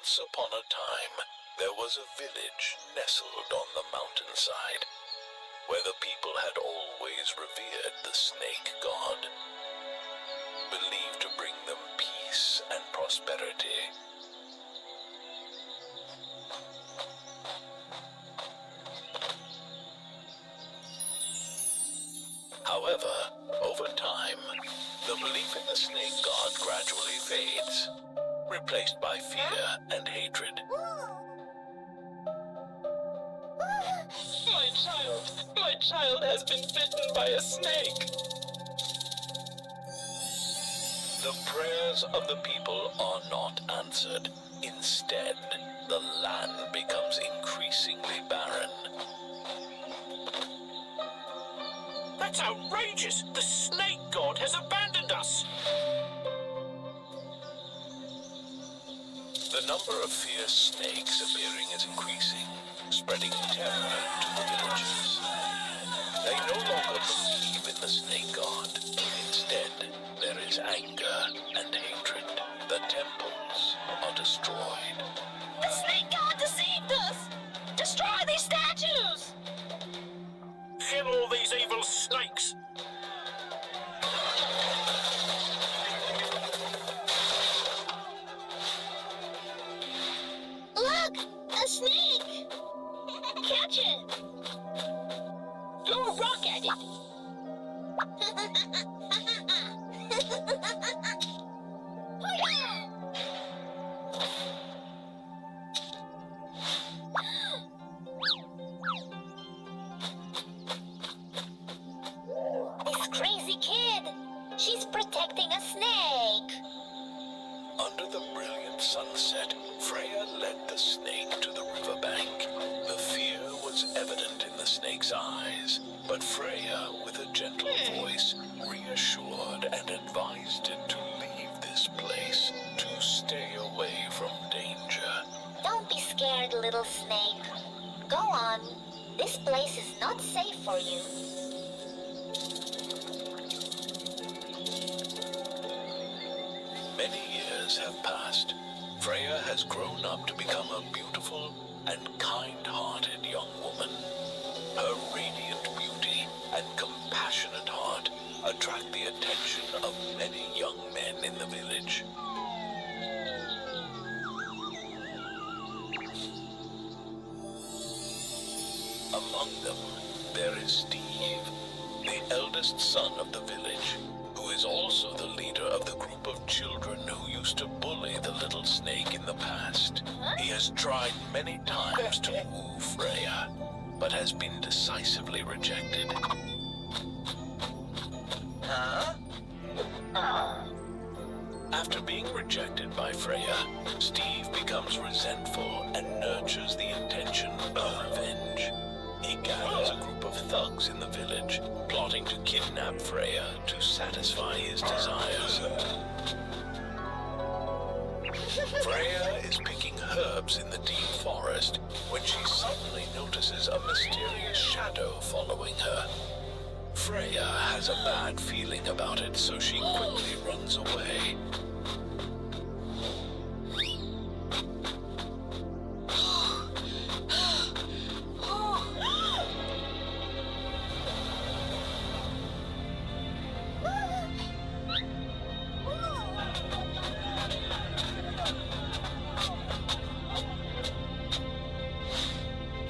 Once upon a time, there was a village nestled on the mountainside, where the people had always revered the snake god, believed to bring them peace and prosperity. However, over time, the belief in the snake god gradually fades, replaced by fear and hatred. My child has been bitten by a snake. The prayers of the people are not answered. Instead, the land becomes increasingly barren. That's outrageous! The snake god has abandoned us! The number of fierce snakes appearing is increasing, spreading terror to the villagers. They no longer believe in the snake god. Instead, there is anger and hatred. The temples are destroyed. The snake god deceived us! Destroy these statues! Kill all these evil snakes! Look! A snake! Catch it! Throw a rock at it! This crazy kid! She's protecting a snake! Under the brilliant sunset, Freya led the snake to the riverbank. The fear was evident in the snake's eyes, but Freya, with a gentle voice, reassured and advised it to leave this place, to stay away from danger. Don't be scared, little snake. Go on. This place is not safe for you. Many years have passed. Freya has grown up to become a beautiful and kind-hearted young woman. Her radiant beauty and compassionate heart attract the attention of many young men in the village. Among them, there is Steve, the eldest son of the village, who is also the leader of the group of children who used to bully the little snake in the past. He has tried many times to woo Freya, but has been decisively rejected. Huh? After being rejected by Freya, Steve becomes resentful and nurtures the intention of revenge. He gathers a group of thugs in the village, plotting to kidnap Freya to satisfy his desires. Freya is picking herbs in the deep forest when she suddenly notices a mysterious shadow following her. Freya has a bad feeling about it, so she quickly runs away.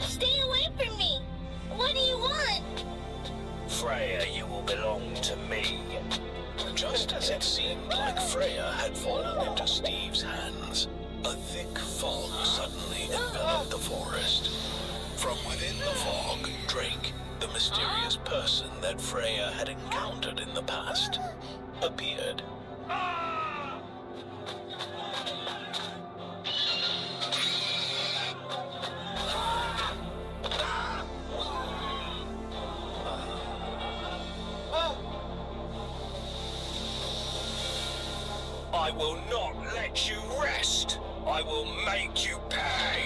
Stay away from me! What do you want? Freya, you will belong to me. Just as it seemed like Freya had fallen into Steve's hands, a thick fog suddenly enveloped the forest. From within the fog, Drake, the mysterious person that Freya had encountered in the past, appeared. I will not let you rest. I will make you pay.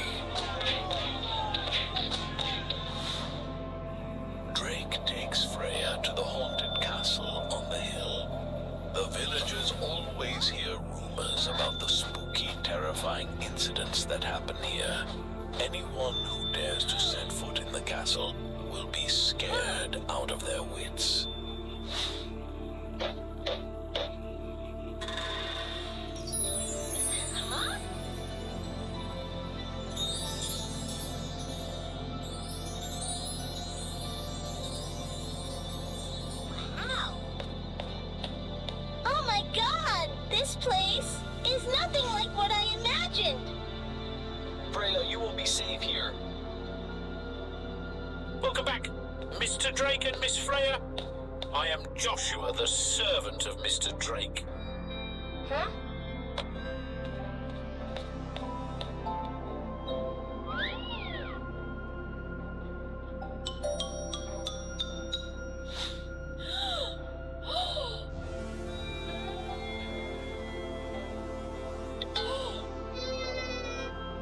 Drake takes Freya to the haunted castle on the hill. The villagers always hear rumors about the spooky, terrifying incidents happen here. Anyone who dares to set foot in the castle will be scared out of their wits. Huh? Wow. Oh my God! This place is nothing like what I imagined. Freya, you will be safe here. Welcome back, Mr. Drake and Miss Freya. I am Joshua, the servant of Mr. Drake. Huh?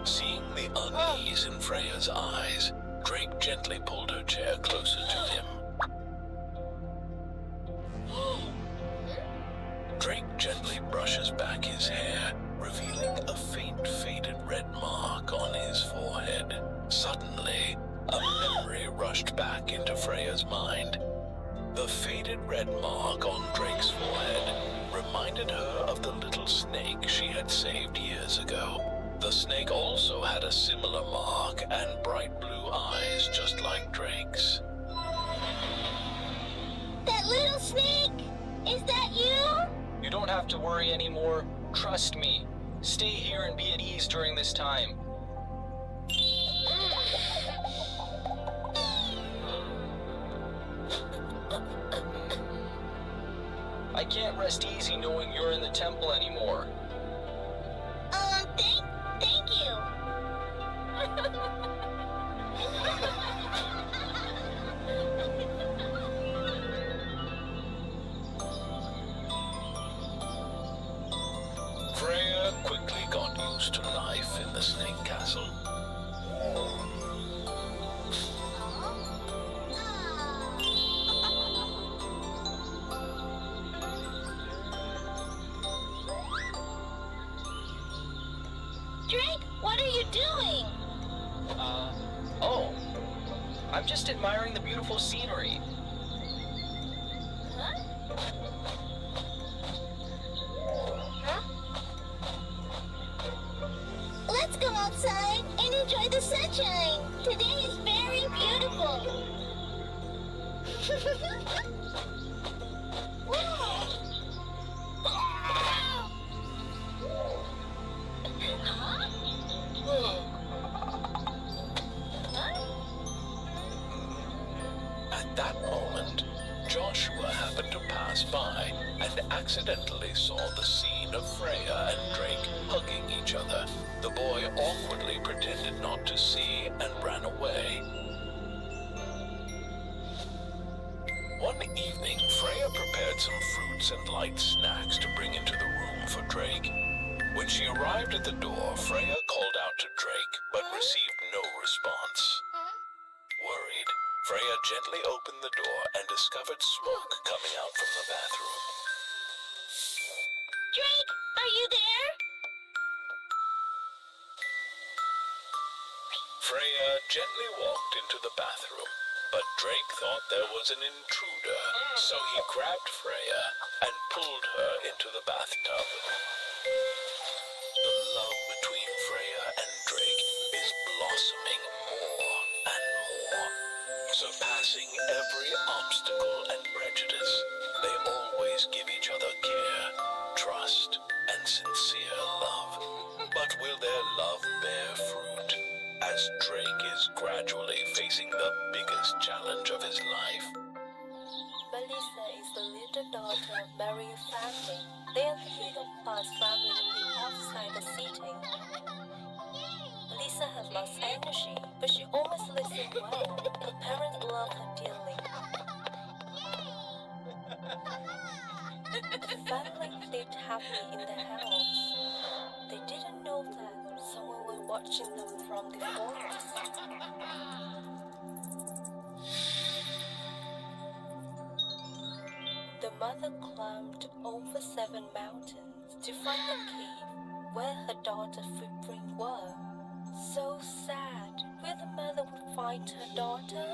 Seeing the unease in Freya's eyes, Drake gently pulled her chair closer to him. Drake gently brushes back his hair, revealing a faint faded red mark on his forehead. Suddenly, a memory rushed back into Freya's mind. The faded red mark on Drake's forehead reminded her of the little snake she had saved years ago. The snake also had a similar mark and bright blue eyes just like Drake's. That little snake! Is that you? You don't have to worry anymore. Trust me. Stay here and be at ease during this time. I can't rest easy knowing you're in the temple anymore. Thank you. Freya quickly got used to life in the snake castle. Drake, what are you doing? Oh. I'm just admiring the beautiful scenery. Huh? Huh? Let's go outside and enjoy the sunshine. Today is very beautiful. Whoa. Huh? At that moment, Joshua happened to pass by and accidentally saw the scene of Freya and Drake hugging each other. The boy awkwardly pretended not to see and ran away. One evening, Freya prepared some fruits and light snacks to bring into the room for Drake. When she arrived at the door, Freya called out to Drake, but received no response. Worried, Freya gently opened the door and discovered smoke coming out from the bathroom. Drake, are you there? Freya gently walked into the bathroom, but Drake thought there was an intruder, so he grabbed Freya and pulled her into the bathtub. The love between Freya and Drake is blossoming more and more, surpassing every obstacle and prejudice. They always give each other care, trust, and sincere love. But will their love bear fruit as Drake is gradually facing the biggest challenge of his life? Melissa is the little daughter of Mary's family. They are the middle-class family living outside the city. Melissa has lost energy, but she always listens well. Her parents love her dearly. The family lived happily in the house. They didn't know that someone was watching them from the forest. The mother climbed over 7 mountains to find the cave where her daughter's footprints were. So sad. Will the mother would find her daughter?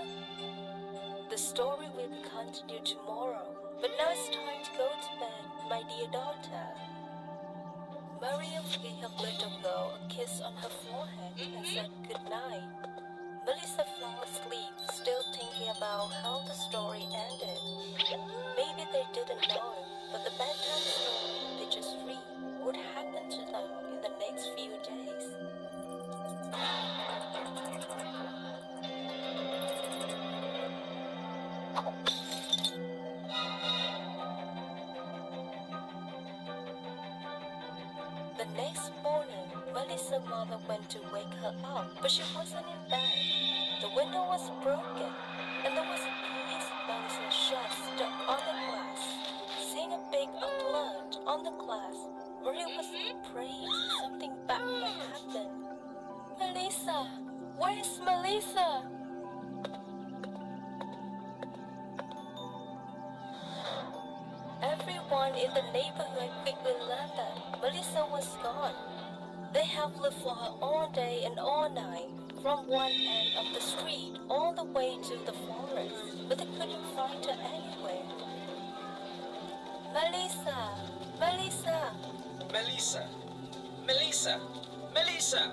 The story will be continued tomorrow. But now it's time to go to bed, my dear daughter. Mariam gave her little girl a kiss on her forehead and said good night. Melissa fell asleep, still thinking about how the story ended. Maybe they didn't know, but the bedtime story they just read would happen to them in the next few days. The next morning, Melissa's mother went to wake her up, but she wasn't in bed. The window was broken, and there was a piece of Melissa's shirt stuck on the glass. Seeing a big blood on the glass, Maria was afraid something bad might happen. Melissa! Where's Melissa? Everyone in the neighborhood quickly learned that Melissa was gone. They have looked for her all day and all night, from one end of the street all the way to the forest, but they couldn't find her anywhere. Melissa! Melissa! Melissa! Melissa! Melissa!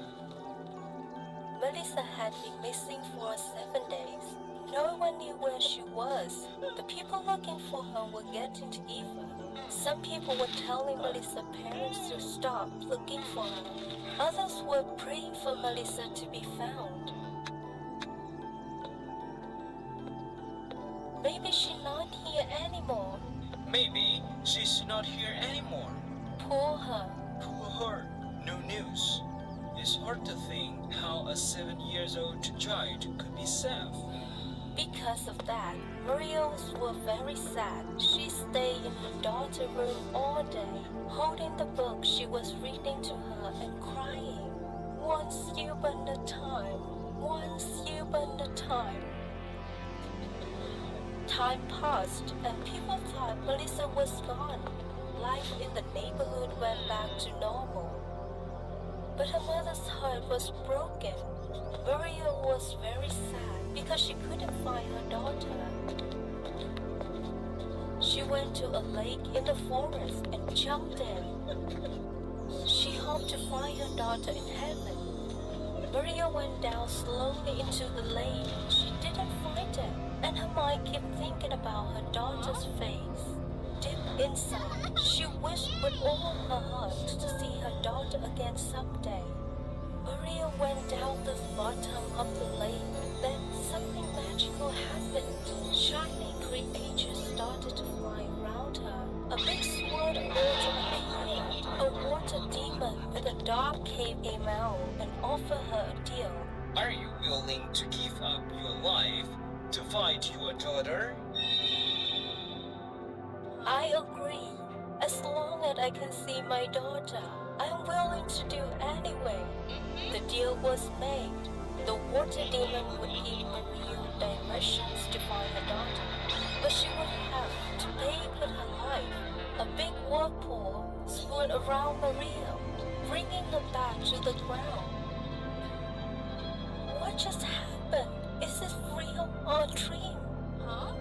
Melissa had been missing for 7 days. No one knew where she was. The people looking for her were getting to even. Some people were telling Melissa's parents to stop looking for her. Others were praying for Melissa to be found. Maybe she's not here anymore. Maybe she's not here anymore. Poor her. Poor her. No news. It's hard to think how a 7-year-old child could be safe. Because of that, Maria was very sad. She stayed in her daughter's room all day, holding the book she was reading to her and crying. Once upon a time, once upon a time. Time passed and people thought Melissa was gone. Life in the neighborhood went back to normal. But her mother's heart was broken. Maria was very sad because she couldn't find her daughter. She went to a lake in the forest and jumped in. She hoped to find her daughter in heaven. Maria went down slowly into the lake. She didn't find her, and her mind kept thinking about her daughter's face. Deep inside, she wished with all her heart to see her daughter again someday. Maria went down the bottom of the lake. Then something magical happened. Shining creatures started to fly around her. A big sword water appeared. A water demon with a dark cave came out and offered her a deal. Are you willing to give up your life to fight your daughter? I agree. As long as I can see my daughter, I'm willing to do anyway. The deal was made. The water demon would give Maria directions to find her daughter, but she would have to pay with her life. A big whirlpool swirled around Maria, bringing her back to the ground. What just happened? Is this real or a dream? Huh?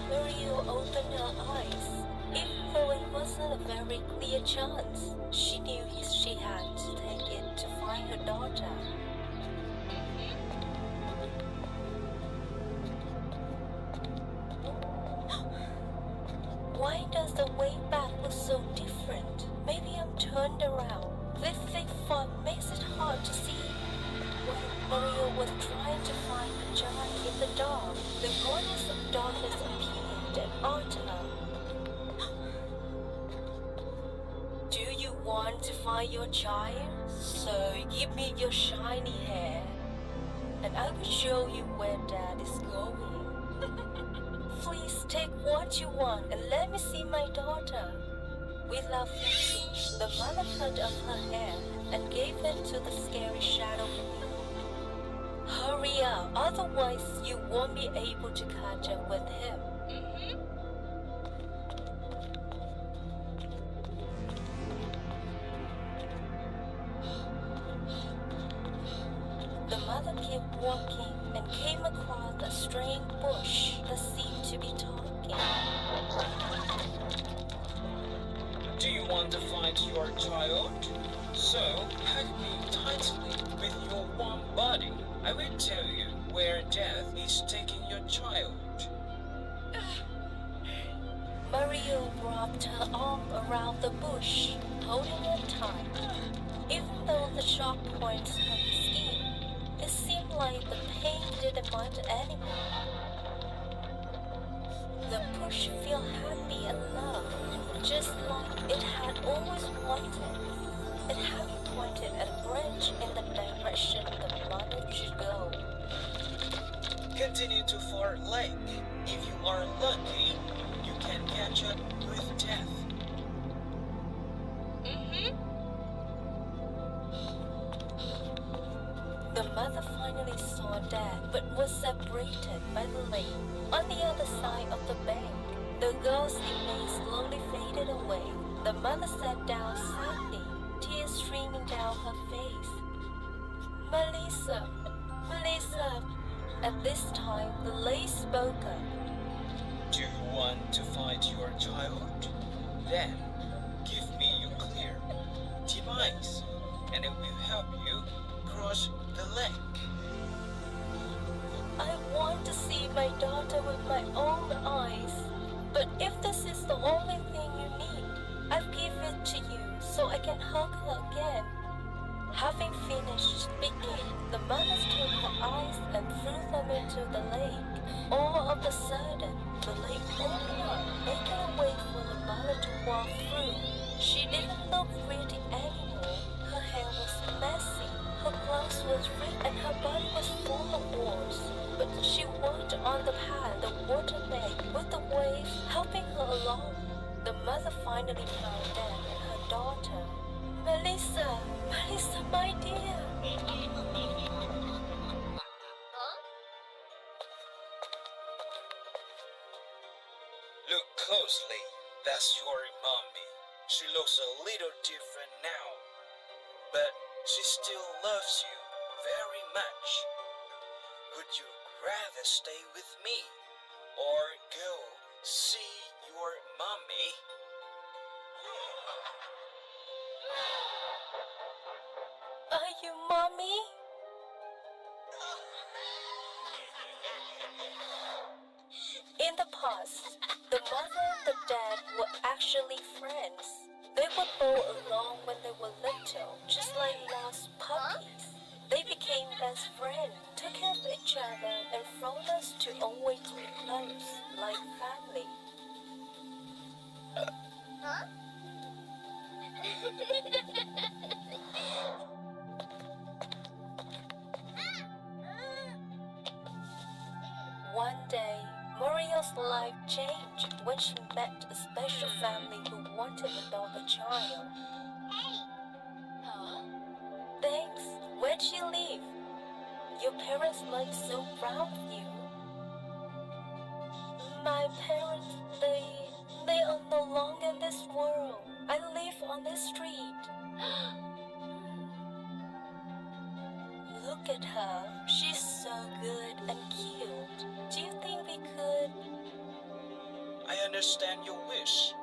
Maria opened her eyes. Even though it wasn't a very clear chance, she knew she had to take it to find her daughter. Why does the way back look so different? Maybe I'm turned around. This thick fog makes it hard to see. When Maria was trying to find the giant in the dark, the goddess of darkness appeared and answered her. Do you want to find your child? So give me your shiny hair, and I will show you where Dad is going. Please take what you want and let me see my daughter. Without thinking, the mother cut off her hair and gave it to the scary shadow beneath. Hurry up, otherwise you won't be able to catch up with him. walking and came across a strange bush that seemed to be talking. Do you want to find your child? So, hug me tightly with your warm body. I will tell you where death is taking your child. Mario wrapped her arm around the bush, holding her tight. Even though the sharp points hurt the skin, it seemed like the pain didn't mind anymore. The bush felt happy and loved, just like it had always wanted. It had pointed at a branch in the direction the mother should go. Continue to far lake. If you are lucky, you can catch up with death. The mother finally saw Dad, but was separated by the lake. On the other side of the bank, the girl's image slowly faded away. The mother sat down sadly, tears streaming down her face. Melissa, Melissa. At this time, the lady spoke up. Do you want to find your child? Then, give me your clear device, and it will help you cross the lake. I want to see my daughter with my own eyes. But if this is the only thing you need, I'll give it to you so I can hug her again. Having finished speaking, the mother took her eyes and threw them into the lake. All of a sudden, the lake opened up, making a way for the mother to walk through. She didn't look pretty anymore. Her hair was messy, her clothes was ripped, and her body was full of holes. But she walked on the path the water made, with the waves helping her along. The mother finally found Dad and her daughter. Melissa, Melissa, my dear. Look closely. That's your mommy. She looks a little different now, but she still loves you very much. Would you rather stay with me or go see your mommy? Are you mommy? In the past, the mother and the dad were actually friends. They would bow along when they were little, just like lost puppies. They became best friends, took care of each other, and promised to always be close, like family. One day, Mario's life changed when she met a special family who wanted to adopt a child. Thanks. Where'd she live? Your parents look so proud of you. My parents, they are no longer in this world. I live on this street. Look at her. She's so good and cute. Do you think we could? I understand your wish.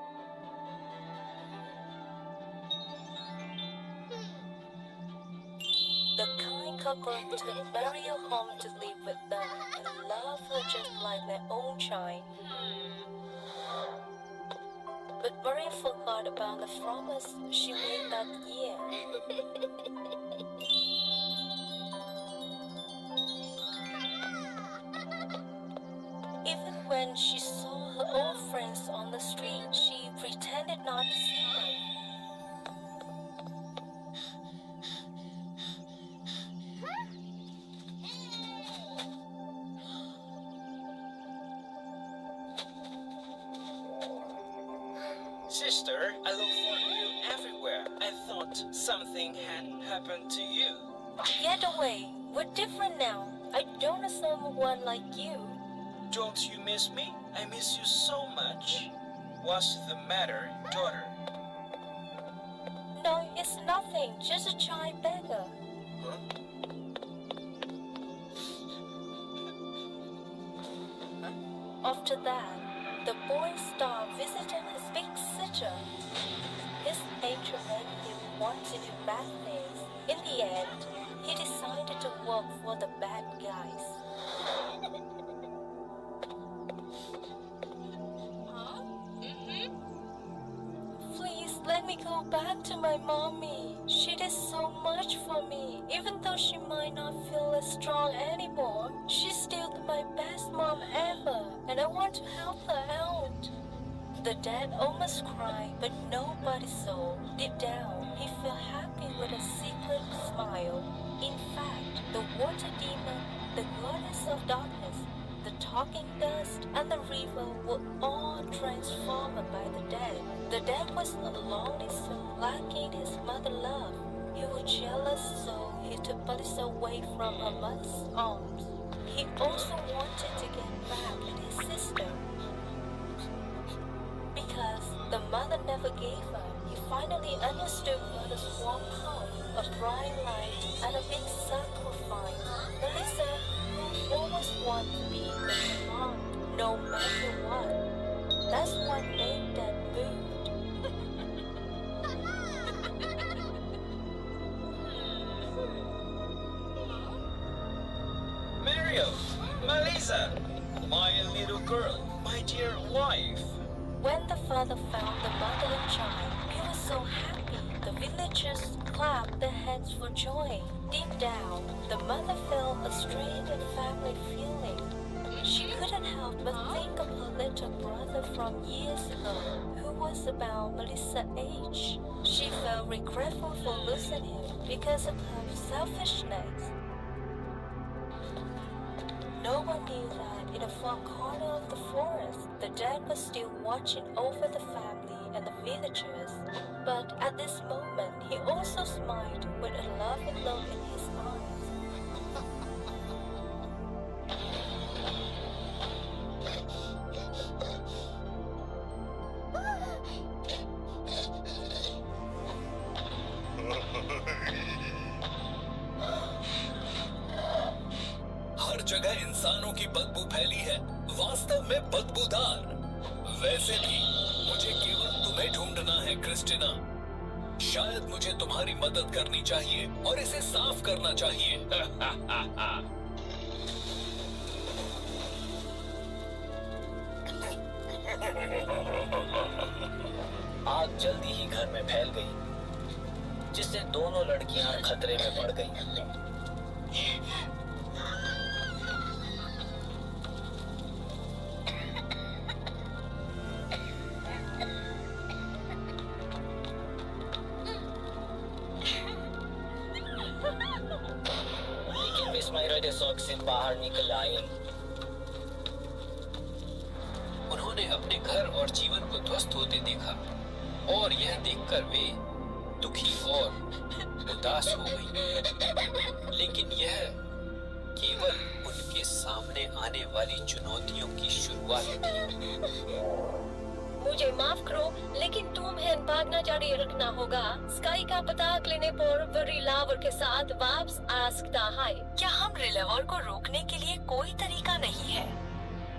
The kind couple took Mario home to live with them and love her just like their own child. But Mario forgot about the promise she made that year. Even when she saw her old friends on the street, she pretended not to see them. Sister, I look for you everywhere. I thought something had happened to you. Get away! We're different now. I don't know someone like you. Don't you miss me? I miss you so much. What's the matter, daughter? No, it's nothing. Just a child beggar. Huh? After that, the boy started visiting his big sister. His nature made him want to do bad things. In the end, he decided to work for the bad guys. Please let me go back to my mommy. She did so much for me. Even though she might not feel as strong anymore, she's still my best mom ever, and I want to help her out. The dad almost cried, but nobody saw. Deep down, he felt happy with a secret smile. In fact, the water demon, the goddess of darkness, the talking dust, and the river were all transformed by the dad. The dad was a lonely soul lacking his mother's love. He was jealous, so he took Melissa away from her mother's arms. He also wanted to get back at his sister. Because the mother never gave up, he finally understood mother's warm home, a bright light, and a big sacrifice. Melissa always wanted to be the mom, no matter what. That's what made that moved. Mario, Melissa, my little girl, my dear wife. When the father found the mother and child, he was so happy. The villagers clapped their hands for joy. Deep down, the mother felt a strange and family feeling. She couldn't help but think of her little brother from years ago, who was about Melissa's age. She felt regretful for losing him because of her selfishness. No one knew that in a far corner of the forest, the dad was still watching over the family and the villagers. But at this moment, he also smiled with a loving look in his eyes. हर जगह इंसानों की बदबू फैली है, वास्तव में बदबूदार। वैसे भी मुझे केवल तुम्हें ढूंढना है क्रिस्टिना। शायद मुझे तुम्हारी मदद करनी चाहिए और इसे साफ करना चाहिए। आग जल्दी ही घर में फैल गई, जिससे दोनों लड़कियां खतरे में पड़ गईं। लेकिन मिस मायरा डेसॉक्सिन बाहर निकल आई। उन्होंने अपने घर और जीवन को ध्वस्त होते देखा और यह देखकर वे दुखी और उदास हो गई। लेकिन यह केवल उनके सामने आने वाली चुनौतियों की शुरुआत थी। मुझे माफ करो, लेकिन तुम्हें भागना जारी रखना होगा। स्काई का पता लेने पर वो रिलावर के साथ वापस आ सकता है। क्या हम रिलावर को रोकने के लिए कोई तरीका नहीं है?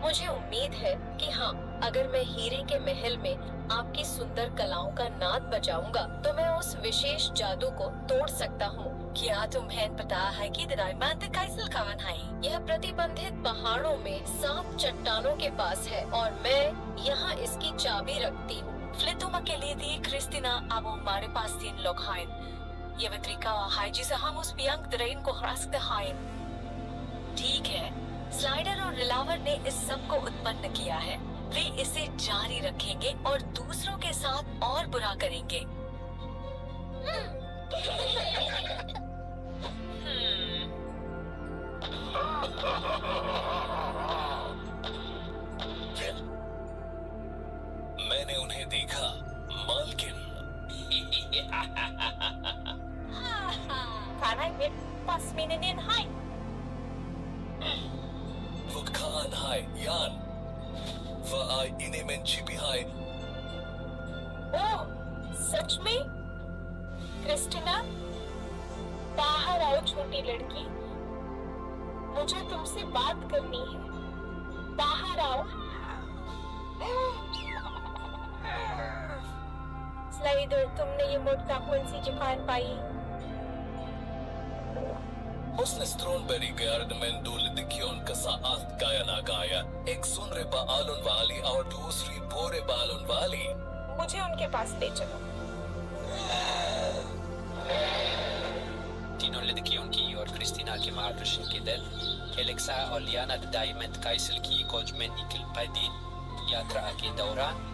मुझे उम्मीद है कि हाँ, अगर मैं हीरे के महल में आपकी सुंदर कलाओं का नाद बजाऊंगा तो मैं उस विशेष जादू को तोड़ सकता हूँ। क्या तुम्हें पता है कि यह प्रतिबंधित पहाड़ों में 7 चट्टानों के पास है और मैं यहाँ इसकी चाबी रखती हूँ। तुम अकेले थी क्रिस्टिना, अब हमारे पास 3 लोग हैं। यह तरीका है जिसे हम उस पियांग ट्रेन को हरा सकते हैं। ठीक है, स्लाइडर और रिलावर ने इस सब को उत्पन्न किया है। वे इसे जारी रखेंगे और दूसरों के साथ और बुरा करेंगे। मैंने उन्हें देखा, मालकिन। Vukhan hai, Yan. Vaai ine men छिपी hai. ओह, सच में? क्रिस्टिना, बाहर आओ छोटी लड़की। मुझे तुमसे बात करनी है। बाहर आओ। स्लाइडर, तुमने ये मुर्दा कौन सी दुकान पाई? उसने स्ट्रॉबेरी गार्डन में दो लड़कियों का साथ गाया ना गाया, एक सुनहरे बालों वाली और दूसरी भूरे बालों वाली। मुझे उनके पास ले चलो। तीनों लड़कियों की और क्रिस्टीना के मार्गदर्शन के दल एलेक्सा और लियाना डायमंड काइसल की खोज में निकल पड़े। दिन यात्रा के दौरान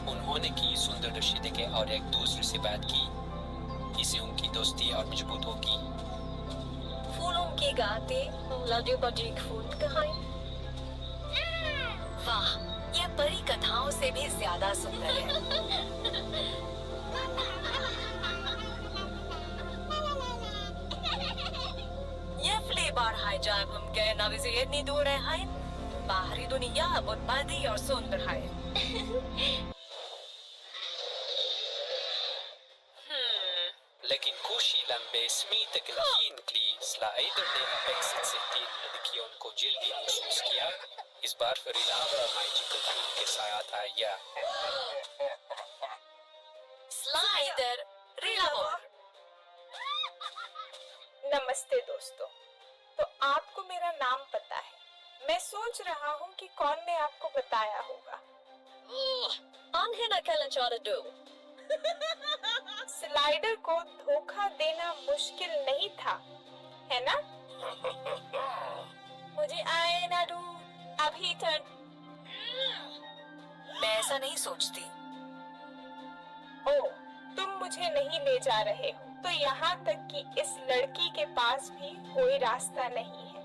उन्होंने की सुंदर रशीदे के और एक दूसरे से बात की, इससे उनकी दोस्ती और मजबूत होगी। फूलों की गाते लड्डू बड़ी फूल कहानी। वाह, यह परी कथाओं से भी ज्यादा सुंदर है। यह फ्लेवर है जब हम गए नवी से इतनी दूर है। बाहरी दुनिया बहुत बड़ी और सुंदर है। लेकिन कुछ लंबे समय तक यकीन की स्लाइडर ने अपेक्षित से तीन लड़कियों को जल्दी महसूस किया। इस बार फिर इलावा मैजिकल फूल के साथ आया। स्लाइडर रिलावर। नमस्ते दोस्तों, तो आपको मेरा नाम पता है। मैं सोच रहा हूँ कि कौन ने आपको बताया होगा। स्लाइडर को धोखा देना मुश्किल नहीं था, है ना? मुझे आए ना दो अभी तक। मैं ऐसा नहीं सोचती। ओ, तुम मुझे नहीं ले जा रहे हो, तो यहाँ तक कि इस लड़की के पास भी कोई रास्ता नहीं है।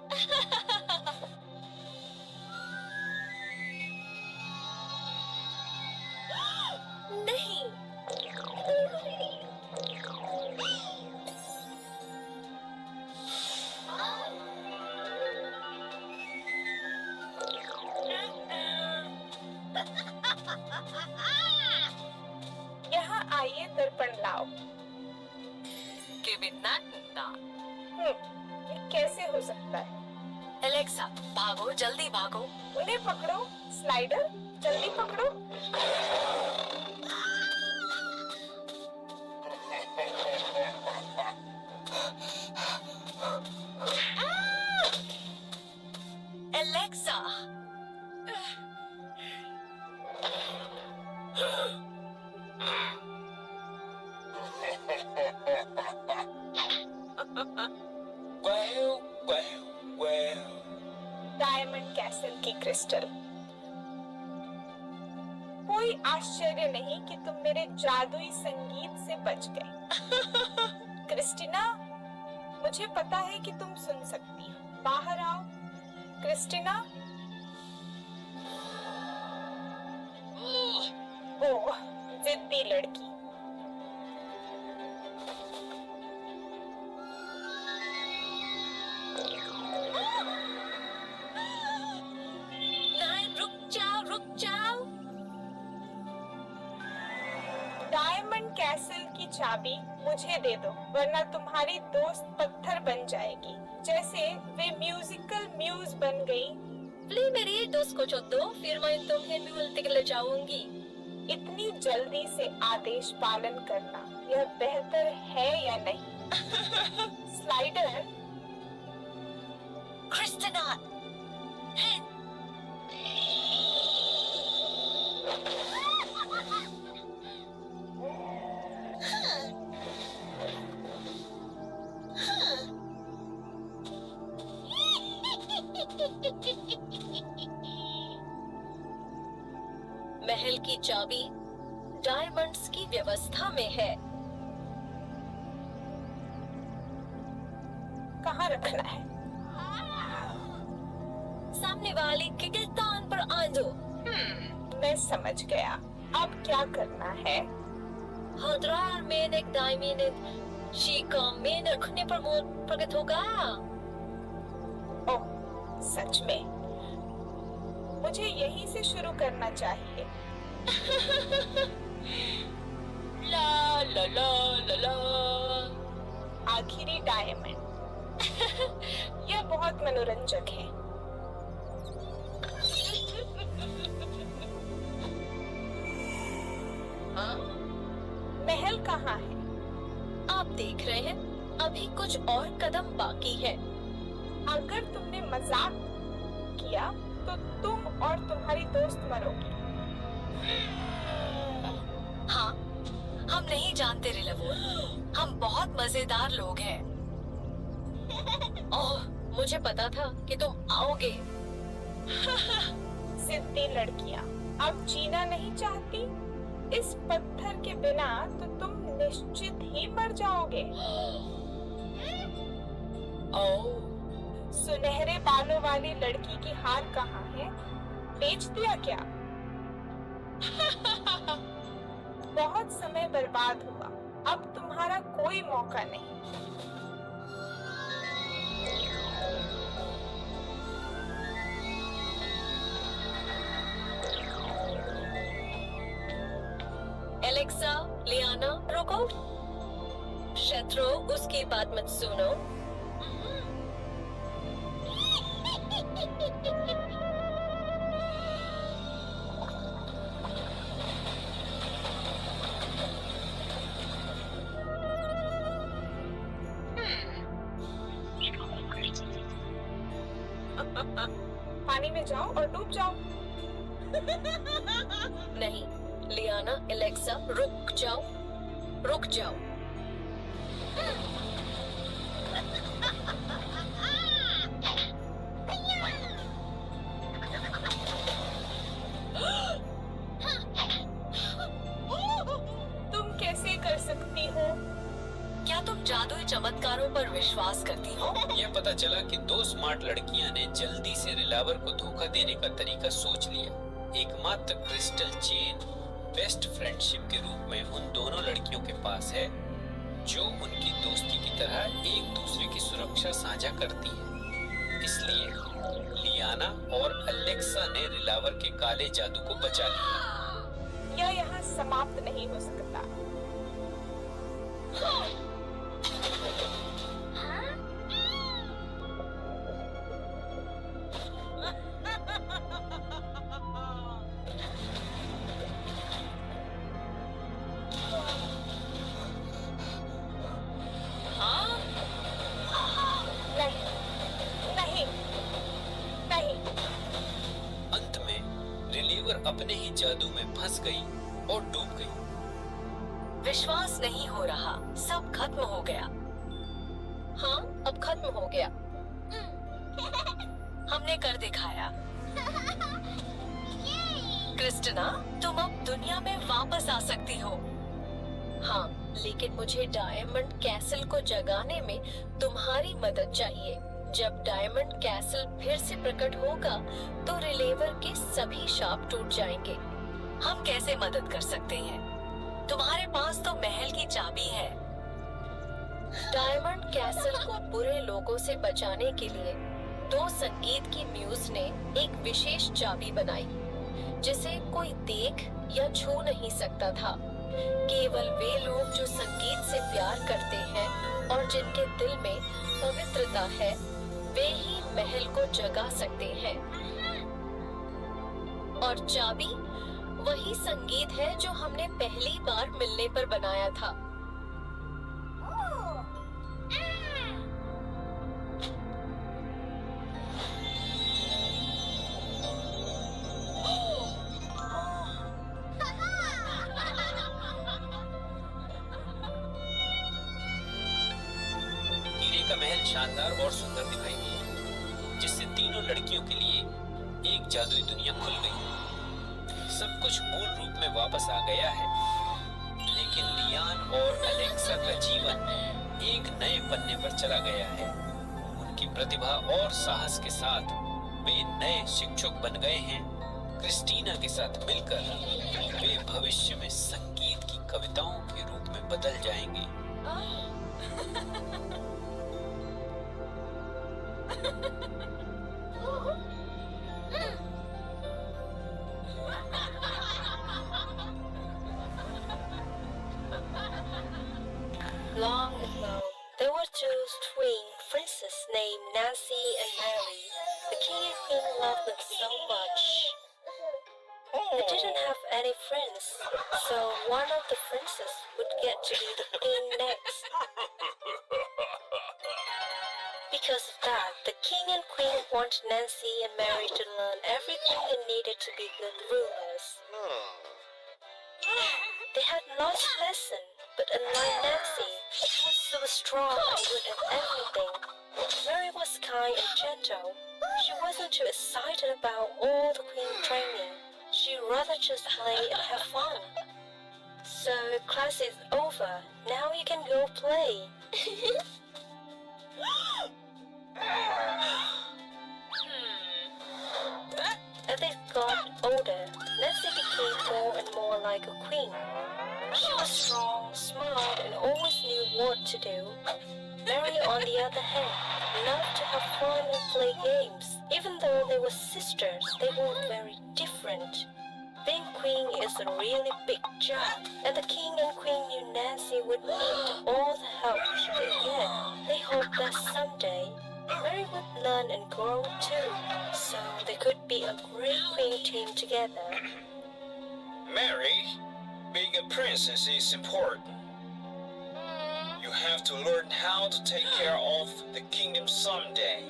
नहीं। यहाँ आइए, दर्पण लाओ। ये कैसे हो सकता है? एलेक्सा, भागो, जल्दी भागो। उन्हें पकड़ो। स्लाइडर, जल्दी पकड़ो। एलेक्सा, डायमंड कैसल की क्रिस्टल। कोई आश्चर्य नहीं कि तुम मेरे जादुई संगीत से बच गए। क्रिस्टीना, मुझे पता है कि तुम सुन सकती हो। बाहर आओ, क्रिस्टीना। ओह, जिद्दी लड़की। डायमंड कैसल की चाबी मुझे दे दो, वरना तुम्हारी दोस्त पत्थर बन जाएगी, जैसे वे म्यूजिकल म्यूज बन गई। प्लीज मेरी दोस्त को छोड़ दो, फिर मैं तुम्हें मिलते के ले जाऊंगी। इतनी जल्दी से आदेश पालन करना यह बेहतर है या नहीं? स्लाइडर। क्रिस्टीना, महल की चाबी डायमंड्स की व्यवस्था में है। कहाँ रखना है? सामने वाली के स्थान पर आ जाओ। मैं समझ गया। अब क्या करना है? हदरार में एक डायमंड शीका में रखने पर मोर प्रकट होगा। ओह, सच में? मुझे यहीं से शुरू करना चाहिए। ला ला ला ला ला। आखिरी डायमंड। यह बहुत मनोरंजक है। कहाँ है? आप देख रहे हैं, अभी कुछ और कदम बाकी है। अगर तुमने मजाक किया तो तुम और तुम्हारी दोस्त मरोगी। हाँ, हम नहीं जानते रिलेवर, हम बहुत मजेदार लोग हैं। ओह, मुझे पता था कि तुम आओगे। जिद्दी लड़कियां, अब जीना नहीं चाहती? इस पत्थर के बिना तो तुम निश्चित ही मर जाओगे। ओह, सुनहरे बालों वाली लड़की की हार कहाँ है? बेच दिया क्या? बहुत समय बर्बाद हुआ, अब तुम्हारा कोई मौका नहीं। एलेक्सा, लियाना, रुको। शत्रु, उसकी बात मत सुनो। पानी में जाओ और डूब जाओ। नहीं, लियाना, एलेक्सा, रुक जाओ, रुक जाओ। तुम कैसे कर सकती हो? क्या तुम जादुई चमत्कारों पर विश्वास करती हो? यह पता चला कि दो स्मार्ट लड़कियां ने जल्दी से रिलावर को धोखा देने का तरीका सोच लिया। एकमात्र क्रिस्टल चेन बेस्ट फ्रेंडशिप के रूप में उन दोनों लड़कियों के पास है, जो उनकी दोस्ती की तरह एक दूसरे की सुरक्षा साझा करती है। इसलिए लियाना और अलेक्सा ने रिलावर के काले जादू को बचा लिया। यह यहाँ समाप्त नहीं हो सकता। अंत में रिलीवर अपने ही जादू में फंस गई और डूब गई। विश्वास नहीं हो रहा, सब खत्म हो गया। हाँ, अब खत्म हो गया। हमने कर दिखाया। क्रिस्टिना, तुम अब दुनिया में वापस आ सकती हो। हाँ, लेकिन मुझे डायमंड कैसल को जगाने में तुम्हारी मदद चाहिए। जब डायमंड कैसल फिर से प्रकट होगा तो रिलेवर के सभी शाप टूट जाएंगे। हम कैसे मदद कर सकते हैं? तुम्हारे पास तो महल की चाबी है। डायमंड कैसल को बुरे लोगों से बचाने के लिए दो संगीत की म्यूज ने एक विशेष चाबी बनाई, जिसे कोई देख या छू नहीं सकता था। केवल वे लोग जो संगीत से प्यार करते हैं और जिनके दिल में पवित्रता है, वे ही महल को जगा सकते हैं। और चाबी वही संगीत है जो हमने पहली बार मिलने पर बनाया था। हीरे का महल शानदार और सुंदर दिखाई दिया, जिससे तीनों लड़कियों के लिए एक जादुई दुनिया खुल गई। सब कुछ मूल रूप में वापस आ गया है, लेकिन लियान और अलेक्सा का जीवन एक नए पन्ने पर चला गया है। उनकी प्रतिभा और साहस के साथ वे नए शिक्षक बन गए हैं। क्रिस्टीना के साथ मिलकर वे भविष्य में संगीत की कविताओं के रूप में बदल जाएंगे। Long ago, there were two twin princes named Nancy and Mary. The king and queen loved them so much. They didn't have any friends, so one of the princes would get to be the queen next. Because of that, the king and queen wanted Nancy and Mary to learn everything they needed to be good rulers. They had lots of lessons, but unlike Nancy, she was so strong and good at everything. Mary was kind and gentle. She wasn't too excited about all the queen training. She'd rather just play and have fun. So, class is over. Now you can go play. As they got older, Nancy became more and more like a queen. She was strong, smart, and always knew what to do. Mary, on the other hand, loved to have fun and play games. Even though they were sisters, they were very different. Being queen is a really big job, and the king and queen knew Nancy would need all the help she could get. They hoped that someday Mary would learn and grow too, so they could be a great queen team together. Mary, being a princess is important. You have to learn how to take care of the kingdom someday.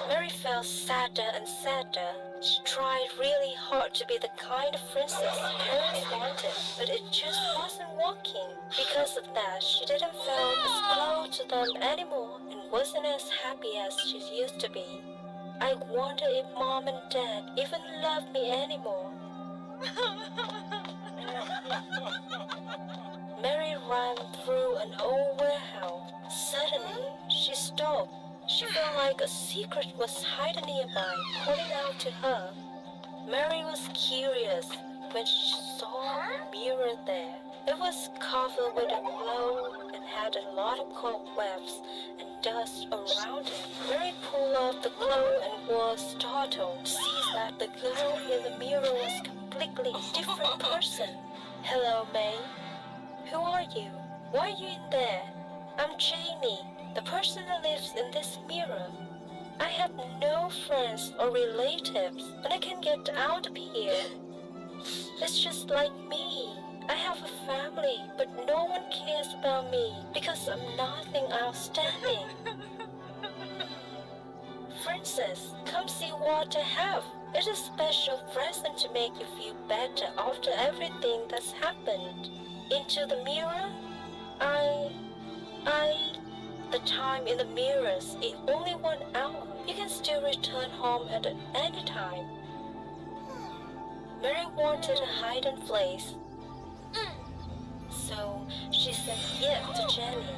Mary felt sadder and sadder. She tried really hard to be the kind of princess parents wanted, but it just wasn't working. Because of that, she didn't feel as close to them anymore and wasn't as happy as she used to be. I wonder if Mom and Dad even love me anymore. Mary ran through an old warehouse. Suddenly, she stopped. She felt like a secret was hiding nearby, calling out to her. Mary was curious when she saw a mirror there. It was covered with a glow and had a lot of cobwebs and dust around it. Mary pulled off the glow and was startled to see that the girl in the mirror was a completely different person. Hello, May. Who are you? Why are you in there? I'm Jamie, the person that lives in this mirror. I have no friends or relatives, and I can get out of here. It's just like me. I have a family, but no one cares about me because I'm nothing outstanding. Princess, come see what I have. It's a special present to make you feel better after everything that's happened. Into the mirror? The time in the mirrors is only 1 hour. You can still return home at any time. Mary wanted a hiding place, so she said yes to Jenny.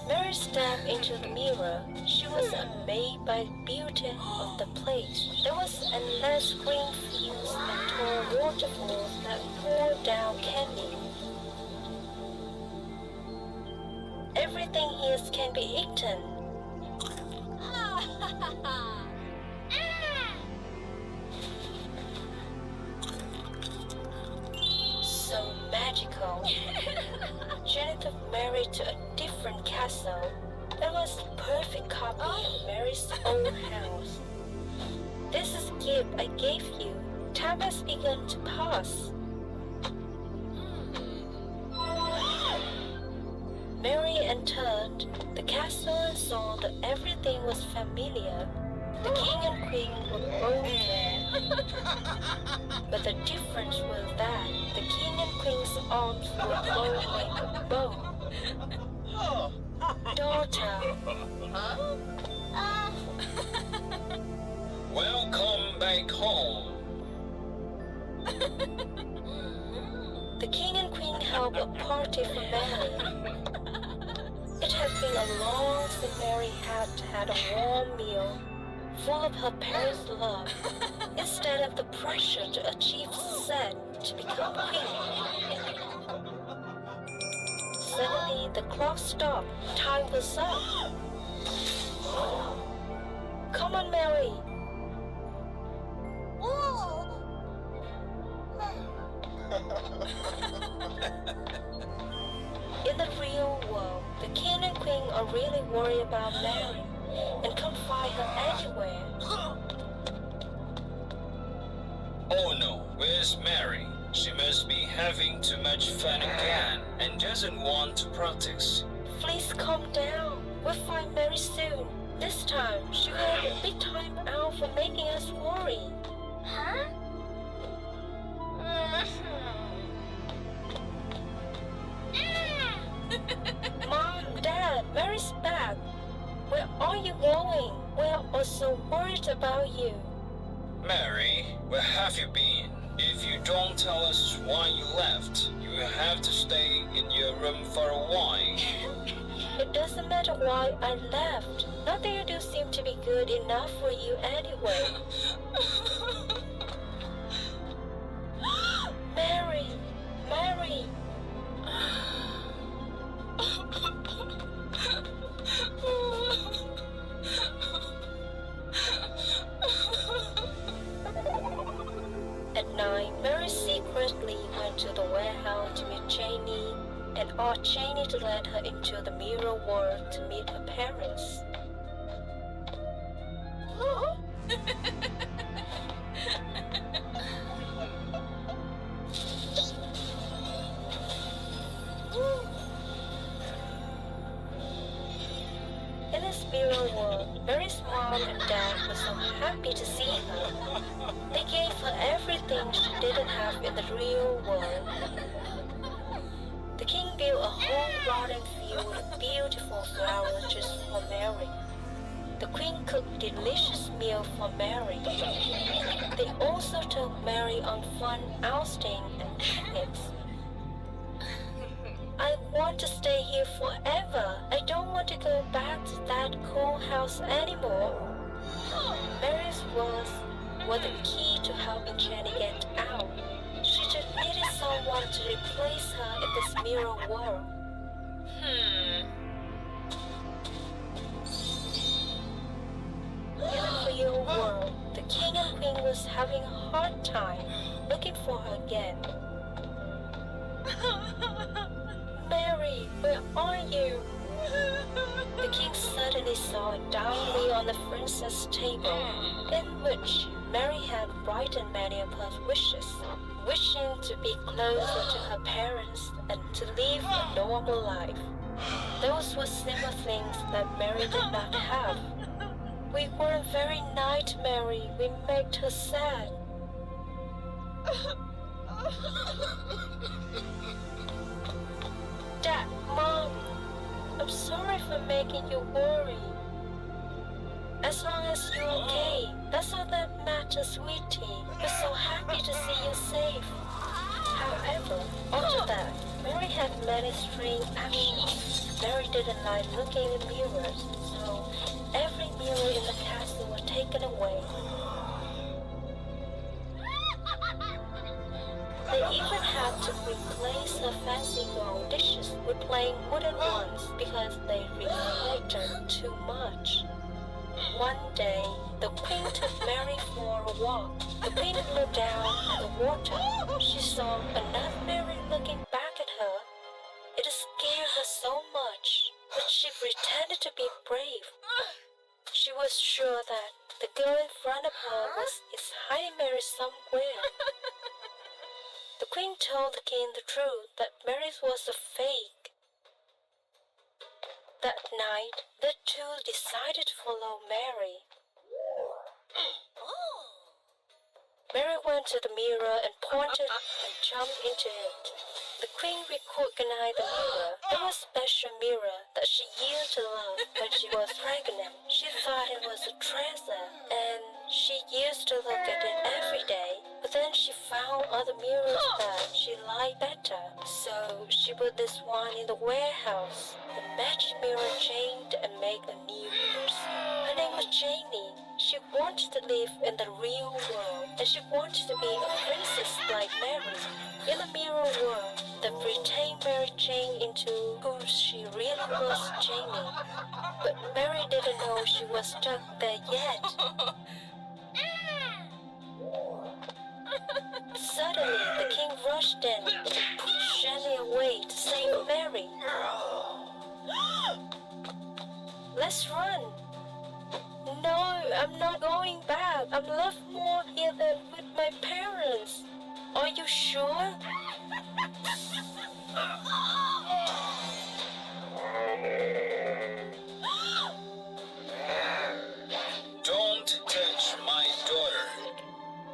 Mary stepped into the mirror. She was amazed by the beauty of the place. There was endless green fields and tall waterfalls that poured down candy. Everything here can be eaten. So magical. Jenny took Mary to a different castle. It was a perfect copy of Mary's old house. This is a gift I gave you. Time has begun to pass. Mary entered the castle and saw that everything was familiar. The king and queen were both there. But the difference was that the king and queen's arms were both like a bow. Daughter. Welcome back home. The king and queen held a party for Mary. It had been a long since Mary had had a warm meal full of her parents' love, instead of the pressure to achieve success to become queen. Suddenly, the clock stopped. Time was up. Come on, Mary. In the real world, the king and queen are really worried about Mary and can't find her anywhere. Oh no, where's Mary? She must be having too much fun again and doesn't want to practice. Please calm down. We'll find Mary soon. This time, she will have a big time out for making us worry. Huh? Mom, Dad, Mary's back. Where are you going? We're all so worried about you. Mary, where have you been? If you don't tell us why you left, you will have to stay in your room for a while. It doesn't matter why I left. Nothing you do seems to be good enough for you anyway. Mary! Mary! At night, Mary secretly went to the warehouse to meet Janie and asked Janie to let her into the mirror world to meet her parents. In this mirror world, Mary's mom and dad were so happy to see her. They gave her everything she didn't have in the real world. The king built a whole garden filled with beautiful flowers just for Mary. The queen cooked delicious meal for Mary. They also took Mary on fun outings and picnics. I want to stay here forever. I don't want to go back to that cool house anymore. Mary's words were the key to helping Jenny get out. She just needed someone to replace her in this mirror world. In the real world, the king and queen was having a hard time looking for her again. Mary, where are you? The king suddenly saw a diary on the princess' table, in which Mary had written many of her wishes, wishing to be closer to her parents and to live a normal life. Those were simple things that Mary did not have. We weren't very nice to Mary. We made her sad. Dad, Mom, I'm sorry for making you worry. As long as you're okay, that's all that matters, sweetie. We're so happy to see you safe. However, after that, Mary had many strange actions. Mary didn't like looking in mirrors, so every mirror in the castle was taken away. They even had to replace her fancy gold dishes with plain wooden ones because they reflected too much. One day, the queen took Mary for a walk. The queen looked down at the water. She saw another Mary looking back at her. It scared her so much, but she pretended to be brave. She was sure that the girl in front of her is hiding Mary somewhere. The queen told the king the truth that Mary's was a fake. That night, the two decided to follow Mary. Mary went to the mirror and pointed and jumped into it. The queen recognized the mirror. It was a special mirror that she used to love when she was pregnant. She thought it was a treasure, and she used to look at it every day. But then she found other mirrors that she liked better. So she put this one in the warehouse. The magic mirror changed and made a new person. Her name was Janie. She wanted to live in the real world, and she wanted to be a princess like Mary. In the mirror world, the pretend Mary changed into who she really was, Janie. But Mary didn't know she was stuck there yet. Suddenly, the king rushed rushed in, gently away to save Mary. Let's run. No, I'm not going back. I'm loved more here than with my parents. Are you sure? Don't touch my daughter.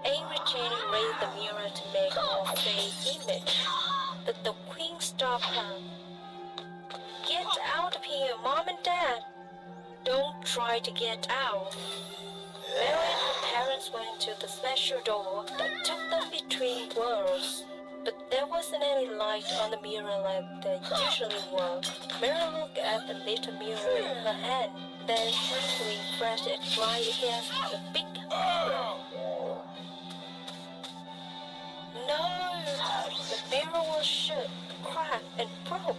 Angry Jenny raised the mirror to make a more fake image, but the queen stopped her. Get out of here, Mom and Dad. Don't try to get out. Mary and her parents went to the special door that took them between worlds, but there wasn't any light on the mirror like there usually was. Mary looked at the little mirror in her hand, then quickly pressed it right against the big mirror. No! The mirror was shook, cracked, and broke.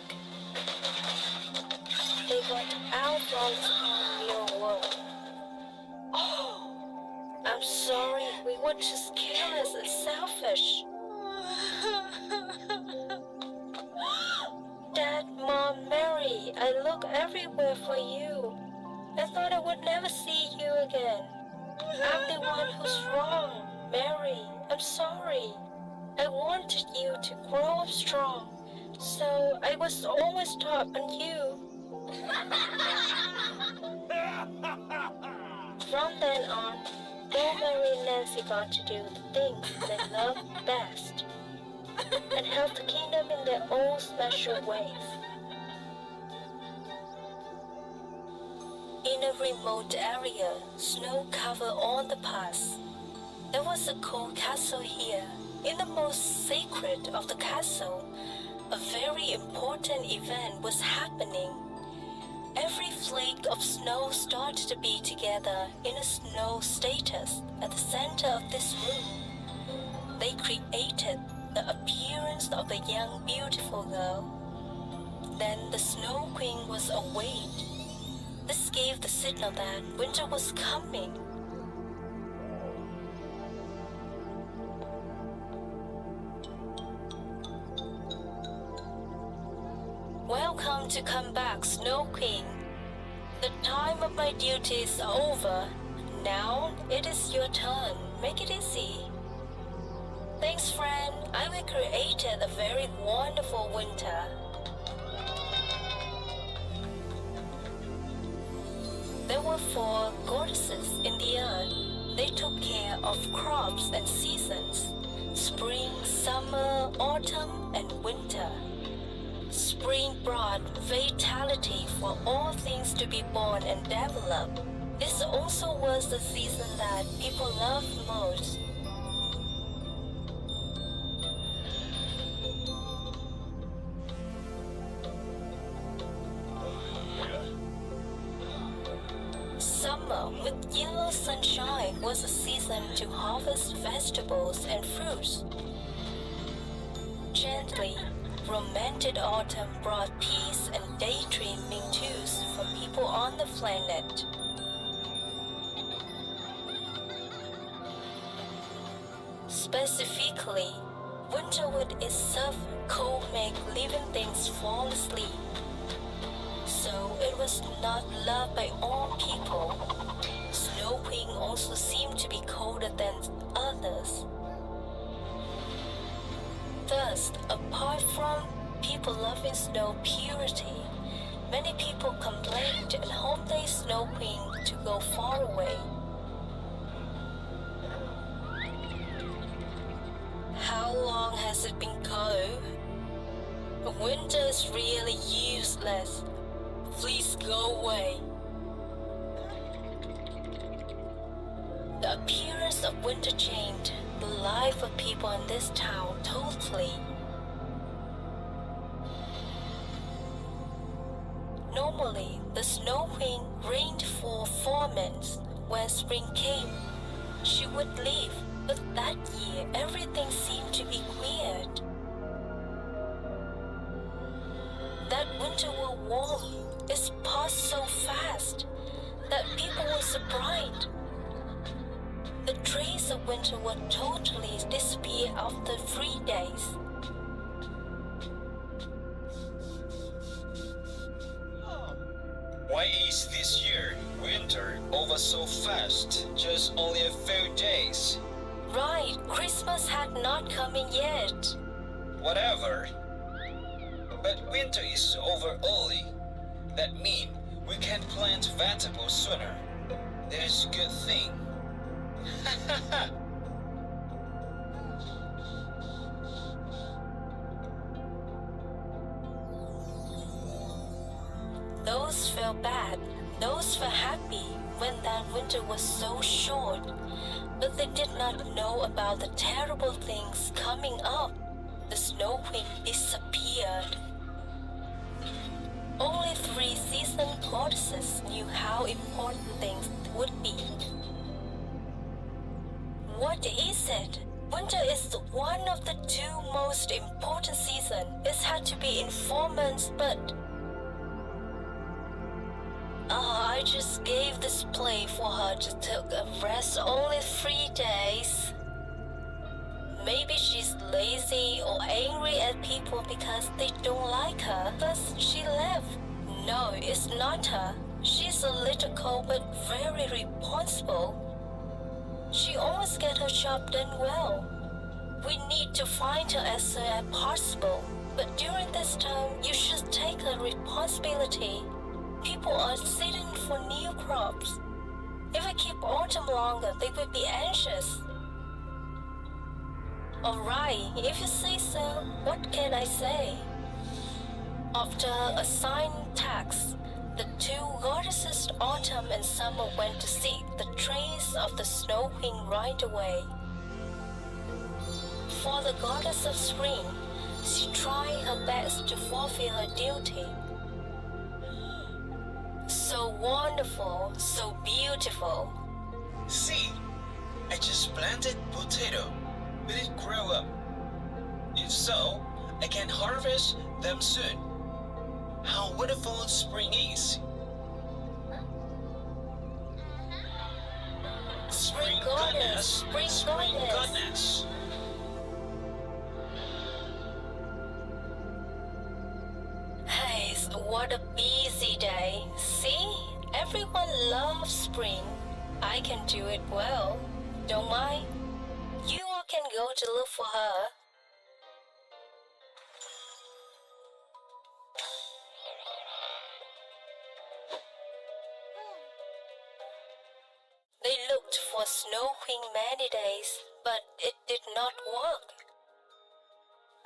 They got out from the mirror world. Oh! I'm sorry, we were just careless and selfish. Dad, Mom, Mary, I look everywhere for you. I thought I would never see you again. I'm the one who's wrong. Mary, I'm sorry. I wanted you to grow up strong, so I was always taught on you. From then on, Bill, Mary, and Nancy got to do the things they loved best and help the kingdom in their own special ways. In a remote area, snow covered all the pass. There was a cold castle here. In the most sacred of the castle, a very important event was happening. Every flake of snow started to be together in a snow status at the center of this room. They created the appearance of a young, beautiful girl. Then the Snow Queen was awake. This gave the signal that winter was coming. Welcome to come back, Snow Queen. The time of my duty is over. Now it is your turn. Make it easy. Thanks, friend. I will create a very wonderful winter. There were 4 goddesses in the earth. They took care of crops and seasons: spring, summer, autumn, and winter. Spring brought vitality for all things to be born and develop. This also was the season that people loved most. Summer with yellow sunshine was a season to harvest vegetables and fruits. Gently, romantic autumn brought peace and daydreaming tools for people on the planet. Specifically, winter with its soft cold make living things fall asleep. So it was not loved by all people. Snow Queen also seemed to be colder than others. Thus, apart from people loving snow purity, many people complained and hoped the Snow Queen to go far away. How long has it been cold? Winter is really useless. Please go away. The appearance of winter changed the life of people in this town totally. Normally, the Snow Queen reigned for 4 months. When spring came, she would leave, but that year everything seemed to be weird. That winter was warm. It passed so fast that people were surprised. The trace of winter would totally disappear after 3 days. Why is this year winter over so fast? Just only a few days. Right, Christmas had not come in yet. Whatever. But winter is over early. That means we can plant vegetables sooner. That is a good thing. Those felt bad, those felt happy when that winter was so short. But they did not know about the terrible things coming up. The Snow Queen disappeared. Only 3 seasoned goddesses knew how important things would be. What is it? Winter is one of the 2 most important seasons. It had to be in 4 months, but I just gave this play for her to take a rest only 3 days. Maybe she's lazy or angry at people because they don't like her. Thus, she left. No, it's not her. She's a little cold but very responsible. She always gets her job done well. We need to find her as soon as possible. But during this time, you should take her responsibility. People are sitting for new crops. If we keep autumn longer, they will be anxious. Alright, if you say so, what can I say? After a signed tax, the 2 goddesses Autumn and Summer went to seek the trace of the Snow Queen right away. For the goddess of spring, she tried her best to fulfill her duty. So wonderful, so beautiful. See, I just planted potato. Will it grow up? If so, I can harvest them soon. How wonderful spring is! Spring goddess! Spring goddess! Hey, what a busy day. See? Everyone loves spring. I can do it well. Don't mind? You all can go to look for her. They looked for Snow Queen many days, but it did not work.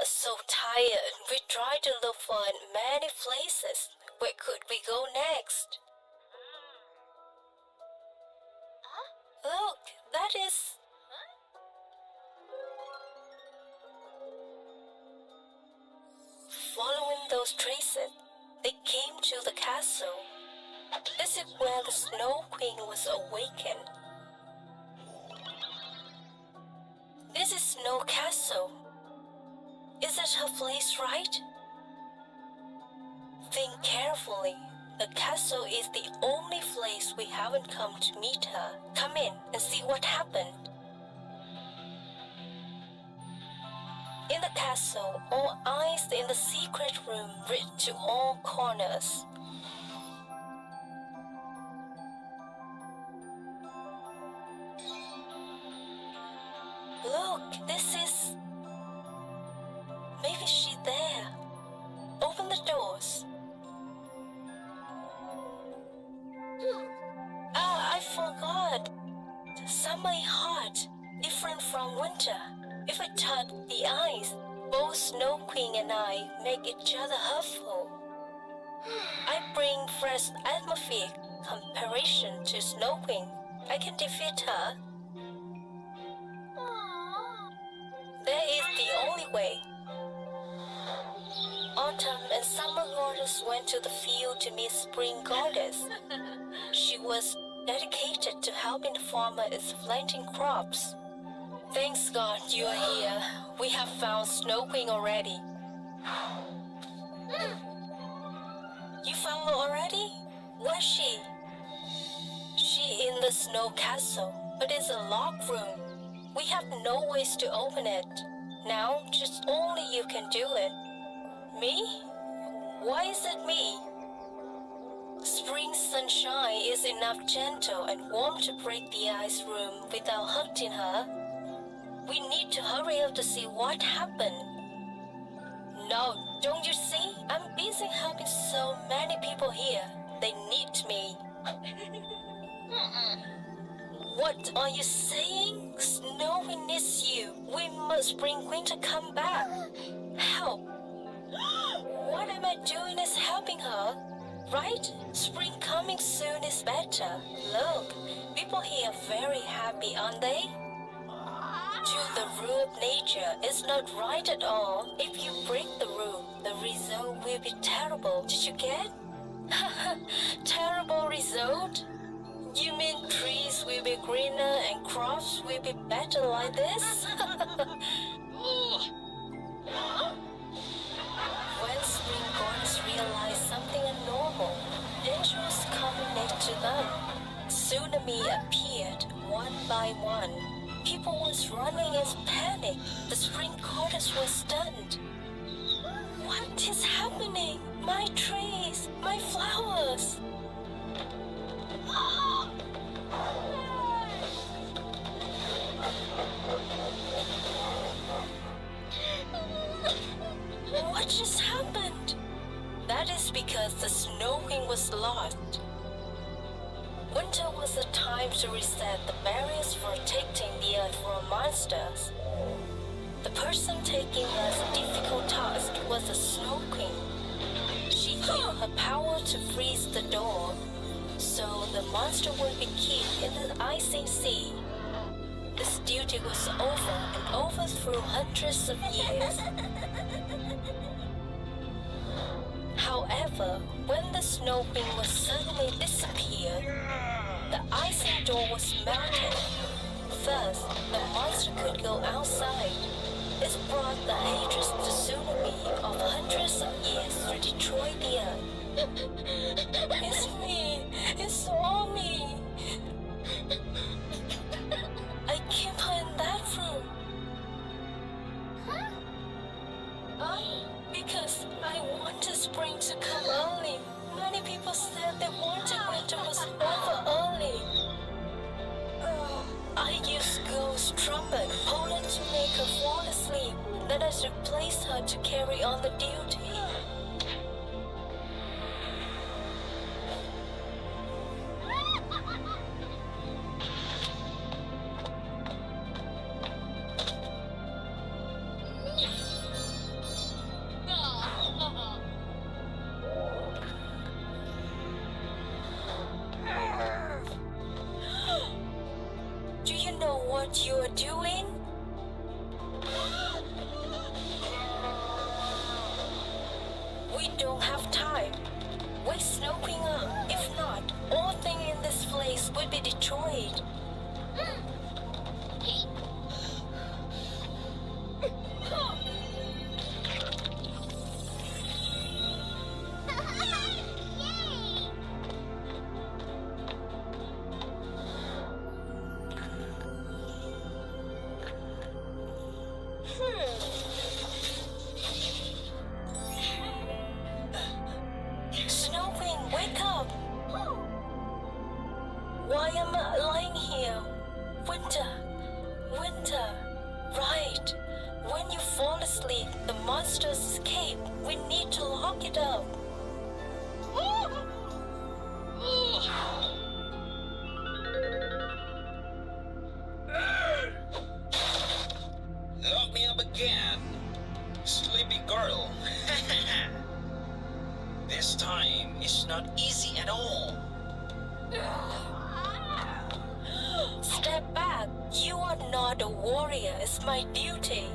So tired, we tried to look for it in many places. Where could we go next? Look, that is... Following those traces, they came to the castle. This is where the Snow Queen was awakened. This is Snow Castle. Is it her place, right? Think carefully. The castle is the only place we haven't come to meet her. Come in and see what happened. In the castle, all eyes in the secret room reach to all corners. Look, this is... Maybe she's there. Open the doors. I forgot. Summer is hot, different from winter. If I touch the ice, both Snow Queen and I make each other hurtful. I bring fresh atmosphere comparison to Snow Queen. I can defeat her. That is the only way. Autumn and Summer Goddess went to the field to meet Spring Goddess. She was dedicated to helping the farmer in planting crops. Thanks God you are here. We have found Snow Queen already. You found her already? Where's she? She in the Snow Castle, but it's a locked room. We have no ways to open it. Now, just only you can do it. Me? Why is it me? Spring sunshine is enough gentle and warm to break the ice room without hurting her. We need to hurry up to see what happened. No, don't you see? I'm busy helping so many people here. They need me. What are you saying? Snowy needs you. We must bring winter come back. Help. What am I doing is helping her, right? Spring coming soon is better. Look, people here are very happy, aren't they? To the rule of nature is not right at all. If you break the rule, the result will be terrible. Did you get? Terrible result? You mean trees will be greener and crops will be better like this? When spring goddess realized something abnormal, danger was coming next to them. Tsunami appeared one by one. People was running in panic. The spring goddess was stunned. What is happening? My trees, my flowers. What just happened? That is because the snow queen was lost. Winter was a time to reset the barriers protecting the earth from monsters. The person taking this difficult task was the snow queen. She used her power to freeze the door, so the monster would be kept in the icy sea. This duty was over and over through hundreds of years. However, when the snow queen was suddenly disappeared, the icy door was melted. Thus, the monster could go outside. It brought the hatred tsunami of hundreds of years to destroy the earth. It's me. It's all me. I keep her in that room. Because I wanted spring to come early. Many people said they wanted winter was over early. I used ghost trumpet Poland to make her fall asleep. Then I replaced her to carry on the duty. Do you know what you are doing? We don't have time. Wake Snow Queen up. If not, all things in this place will be destroyed. Snow Queen, wake up! Why am I lying here? Winter, winter, right. When you fall asleep, the monsters escape. We need to lock it up. Lock me up again, sleepy girl. This time it's not easy at all. Step back. You are not a warrior. It's my duty.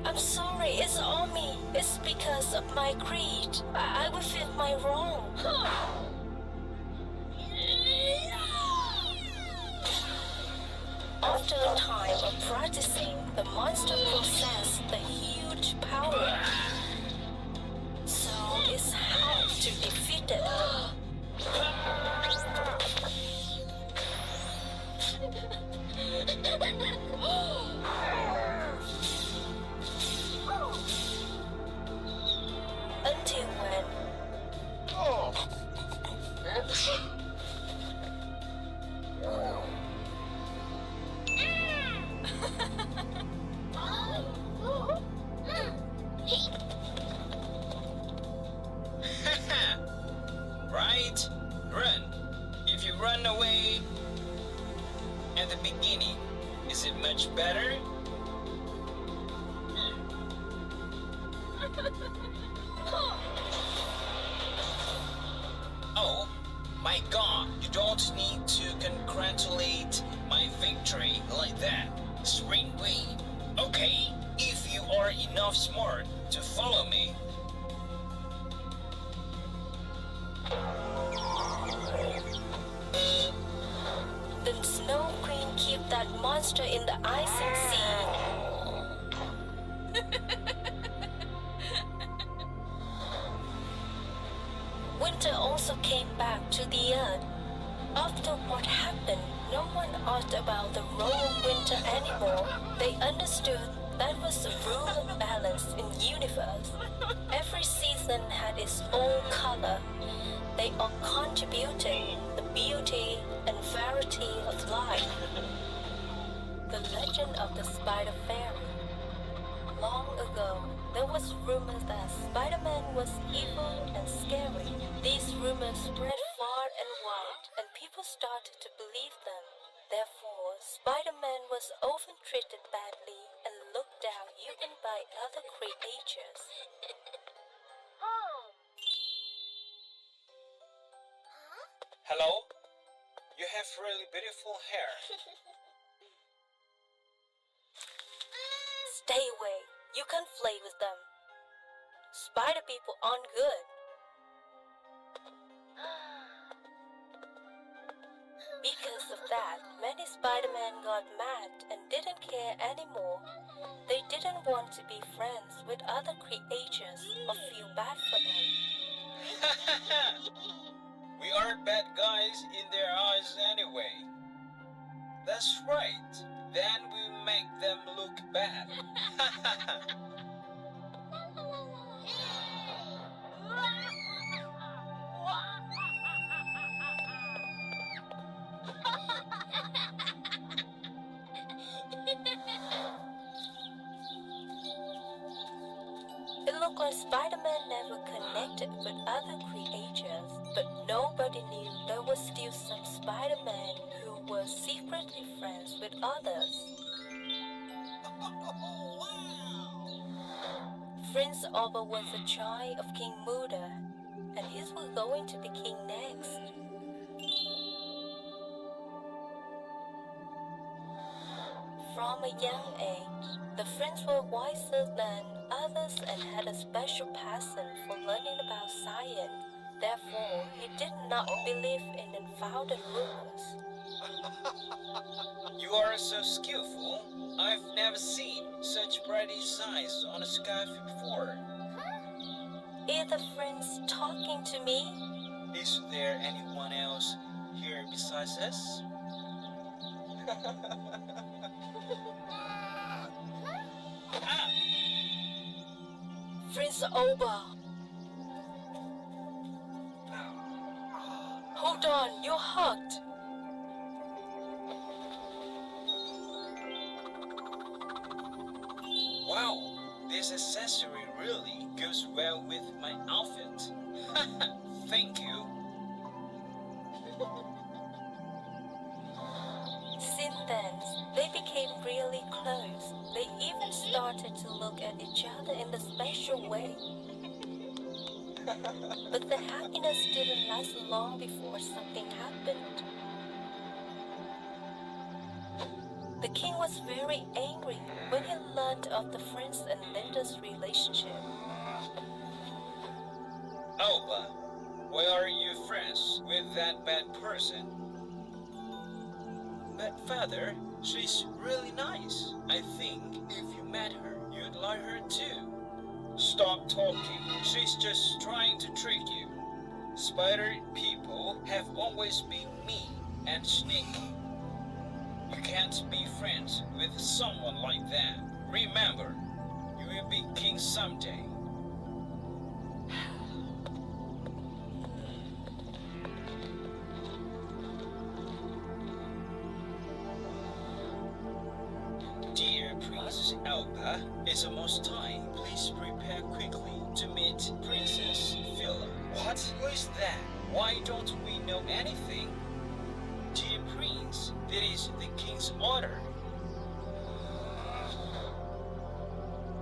I'm sorry. It's all me. It's because of my creed. I will feel my wrong. After a time of practicing, the monster possessed the huge power. So it's hard to defeat it. Until when? beginning. Is it much better? Oh my god, you don't need to congratulate my victory like that. Spring Queen. Okay, if you are enough smart to follow me. The Snow Queen keep that monster in the icing sea. Winter also came back to the earth. After what happened, no one asked about the role of winter anymore. They understood that was the rule of balance in universe. Every season had its own color. They all contributed the beauty and variety of life. The legend of the Spider Fairy. Long ago, there was rumors that Spider-Man was evil and scary. These rumors spread far and wide, and people started to believe them. Therefore, Spider-Man was often treated badly and looked down even by other creatures. Hello? You have really beautiful hair. Stay away. You can't play with them. Spider people aren't good. Because of that, many Spider-Men got mad and didn't care anymore. They didn't want to be friends with other creatures or feel bad for them. We are bad guys in their eyes anyway. That's right. Then we make them look bad. It looked like Spider-Man never connected with other creatures, but nobody knew there was still some Spider-Man who were secretly friends with others. Prince Oba was a child of King Muda, and he was going to be king next. From a young age, the friends were wiser than others and had a special passion for learning about science. Therefore, he did not believe in unfounded rumors. You are so skillful. I've never seen such bright eyes on a sky before. Is the friends talking to me? Is there anyone else here besides us? Prince Oba. Hold on, you're hugged. Wow, this accessory really goes well with my outfit. Thank you. Since then, they became really close. They even started to look at each other in a special way. But the happiness didn't last long before something happened. The king was very angry when he learned of the Prince and Linda's relationship. Alba, why are you friends with that bad person? But father, she's really nice. I think if you met her, you'd like her too. Stop talking. She's just trying to trick you. Spider people have always been mean and sneaky. You can't be friends with someone like that. Remember, you will be king someday. Dear Princess Alba, it's almost time. Please prepare quickly to meet Princess Phila. What? Who is that? Why don't we know anything? Dear Prince, That is the king's order.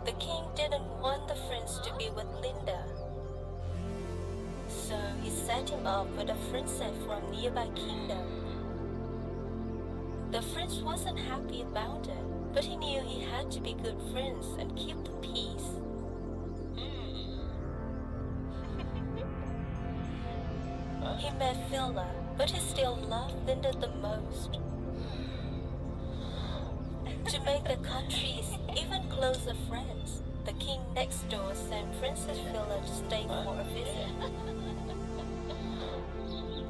The king didn't want the prince to be with Linda, so he set him up with a princess from nearby kingdom. The prince wasn't happy about it, but he knew he had to be good friends and keep the peace. He met Phila, but he still loved Linda the most. To make the countries even closer friends, the king next door sent Princess Phila to stay for a visit.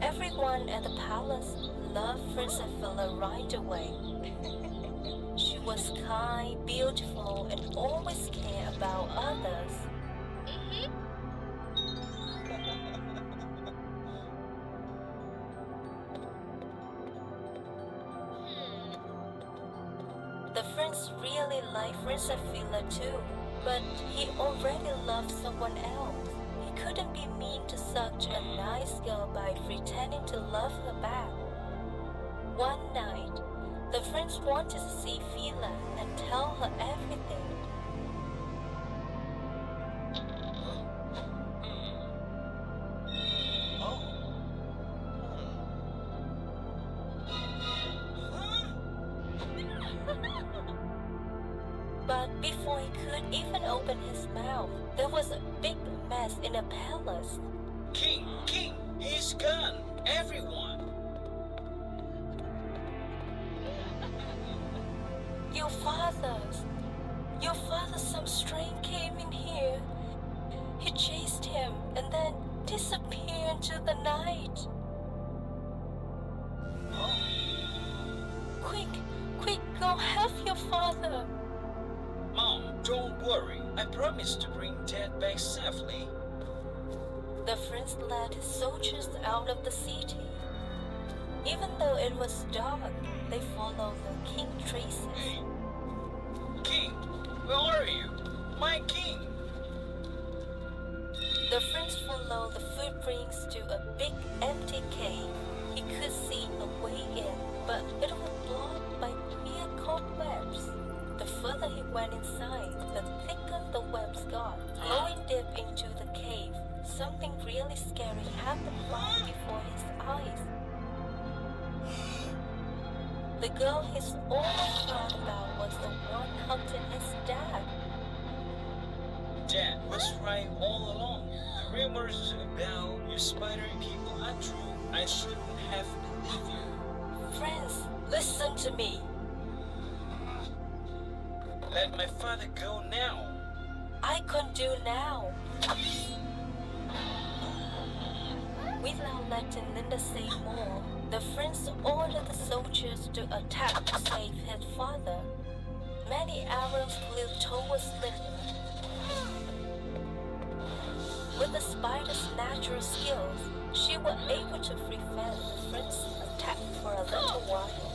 Everyone at the palace loved Princess Phila right away. She was kind, beautiful, and always cared about others. The prince really liked Princess Phila too, but he already loved someone else. He couldn't be mean to such a nice girl by pretending to love her back. One night, the prince wanted to see Phila and tell her everything. But before he could even open his mouth, there was a big mess in the palace. King, he's gone. Everyone. Your father's some strain came in here. He chased him and then disappeared into the night. Quick, go help your father. Mom, don't worry. I promise to bring Dad back safely. The prince led his soldiers out of the city. Even though it was dark, they followed the king's traces. King, where are you? My king! The prince followed the footprints to a big empty cave. He could see a way in, but it was blocked by clear cobwebs. The further he went inside, the thicker the webs got. Going deep into the cave, something really scary happened right before his eyes. The girl he's always thought about was the one hunting his dad. Dad was right all along. The rumors about your spider people are true. I shouldn't have believed you. Friends, listen to me. Let my father go now. I can't do now. Without letting Linda say more, the prince ordered the soldiers to attack to save his father. Many arrows flew towards Linda. With the spider's natural skills, she was able to prevent the prince's attack for a little while.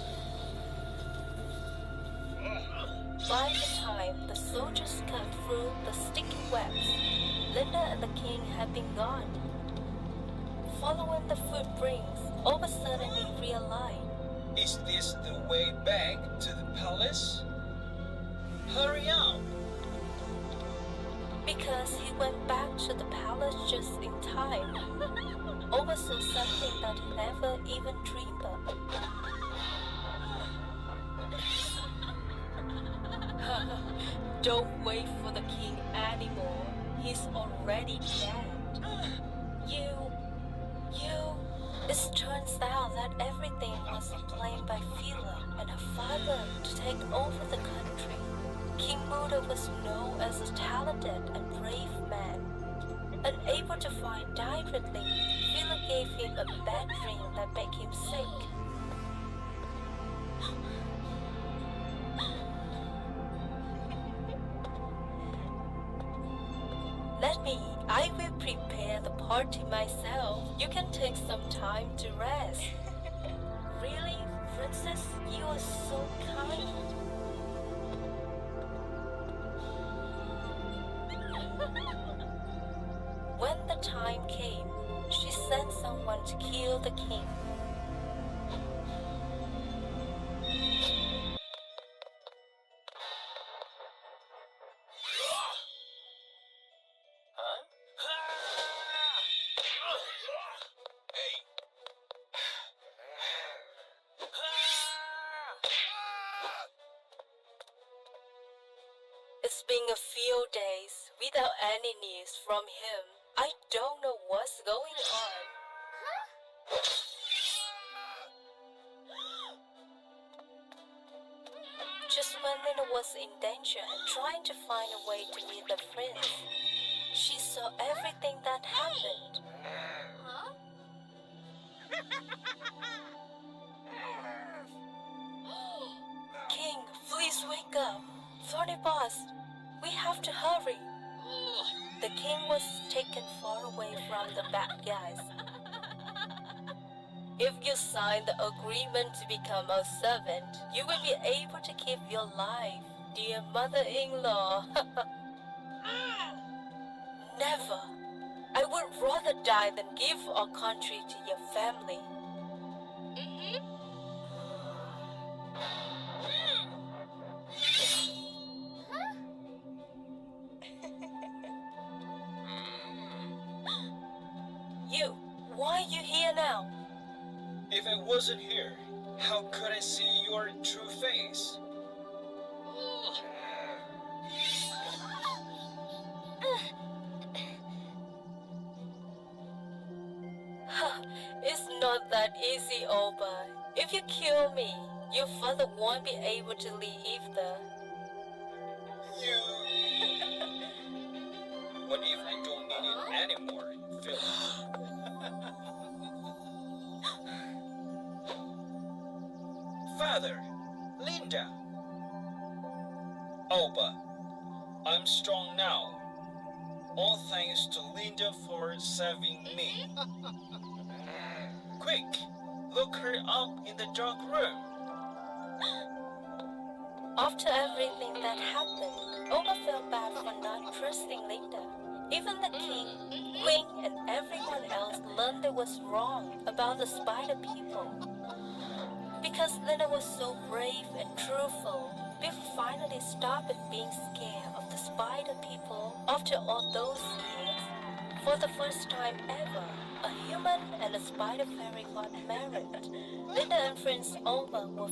By the time the soldiers cut through the sticky webs, Linda and the king had been gone. Following the footprints, all of a sudden he realized. Is this the way back to the palace? Hurry up! Because he went back to the palace just in time, oversaw something that he never even dreamed of. Don't wait for the king anymore. He's already dead. It turns out that everything was planned by Phila and her father to take over the country. King Buddha was known as a talented and brave man. Unable to find directly, Phila gave him a bad dream that made him sick. I will prepare the party myself. You can take some time to rest. Really, Princess, you are so kind. When the time came, she sent someone to kill the king. a few days without any news from him. I don't know what's going on. Just when Nina was in danger and trying to find a way to meet the prince, she saw everything that happened. King, please wake up. Thorny boss, we have to hurry. The king was taken far away from the bad guys. If you sign the agreement to become our servant, you will be able to keep your life, dear mother-in-law. Never. I would rather die than give our country to your family. You, why are you here now? If I wasn't here, how could I see your true face? It's not that easy, Oba. If you kill me, your father won't be able to leave either. You... What if I don't need it anymore, Phil? Father, Linda. Oba, I'm strong now. All thanks to Linda for saving me. Quick, look her up in the dark room. After everything that happened, Oba felt bad for not trusting Linda. Even the king, queen, and everyone else learned they was wrong about the spider people. Because Linda was so brave and truthful, people finally stopped being scared of the spider people after all those years. For the first time ever, a human and a spider fairy got married. Linda and Prince Oba were